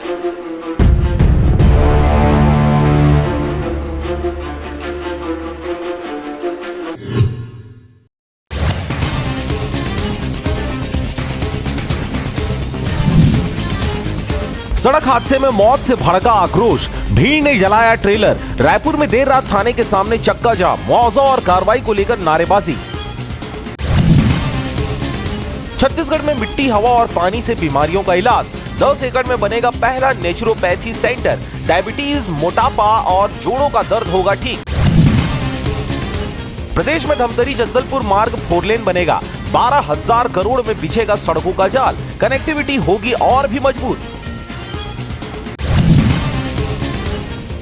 सड़क हादसे में मौत से भड़का आक्रोश, भीड़ ने जलाया ट्रेलर। रायपुर में देर रात थाने के सामने चक्का जाम, मुआवजा और कार्रवाई को लेकर नारेबाजी। छत्तीसगढ़ में मिट्टी, हवा और पानी से बीमारियों का इलाज। 10 एकड़ में बनेगा पहला नेचुरोपैथी सेंटर। डायबिटीज, मोटापा और जोड़ों का दर्द होगा ठीक। प्रदेश में धमतरी जगदलपुर मार्ग 4 लेन बनेगा। 12,000 करोड़ में बिछेगा सड़कों का जाल। कनेक्टिविटी होगी और भी मजबूत।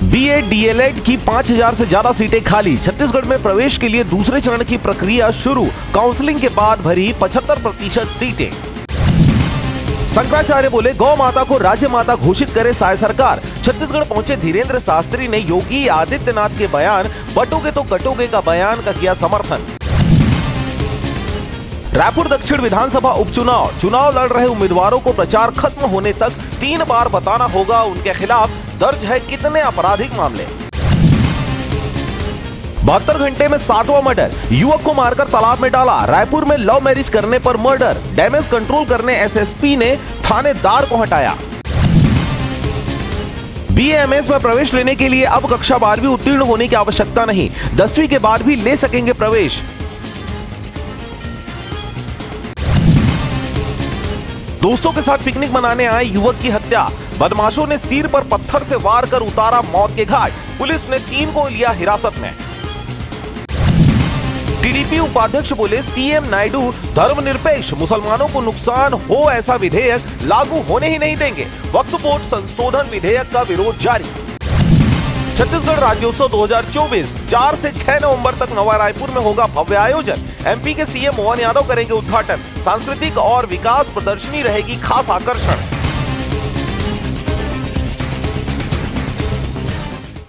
बीएड, डीएलएड की 5,000 से ज्यादा सीटें खाली। छत्तीसगढ़ में प्रवेश के लिए दूसरे चरण की प्रक्रिया शुरू। काउंसलिंग के बाद भरी 75% सीटें। शंकराचार्य बोले, गौ माता को राज्य माता घोषित करे साय सरकार। छत्तीसगढ़ पहुंचे धीरेन्द्र शास्त्री ने योगी आदित्यनाथ के बयान बटोगे तो कटोगे का बयान का किया समर्थन। रायपुर दक्षिण विधानसभा उपचुनाव, चुनाव लड़ रहे उम्मीदवारों को प्रचार खत्म होने तक 3 बार बताना होगा उनके खिलाफ दर्ज है कितने आपराधिक मामले। 72 घंटे में 7वां मर्डर, युवक को मारकर तालाब में डाला। रायपुर में लव मैरिज करने पर मर्डर, डैमेज कंट्रोल करने एसएसपी ने थानेदार को हटाया। बीएएमएस में प्रवेश लेने के लिए अब कक्षा 12वीं उत्तीर्ण होने की आवश्यकता नहीं, 10वीं के बाद भी ले सकेंगे प्रवेश। दोस्तों के साथ पिकनिक मनाने आए युवक की हत्या, बदमाशों ने सिर पर पत्थर से वार कर उतारा मौत के घाट। पुलिस ने 3 को लिया हिरासत में। टीडीपी उपाध्यक्ष बोले, सीएम नायडू धर्मनिरपेक्ष, मुसलमानों को नुकसान हो ऐसा विधेयक लागू होने ही नहीं देंगे। वक्फ बोर्ड संशोधन विधेयक का विरोध जारी। छत्तीसगढ़ राज्योत्सव 2024 4 से 6 नवंबर तक नवा रायपुर में होगा भव्य आयोजन। एमपी के सीएम मोहन यादव करेंगे उद्घाटन। सांस्कृतिक और विकास प्रदर्शनी रहेगी खास आकर्षण।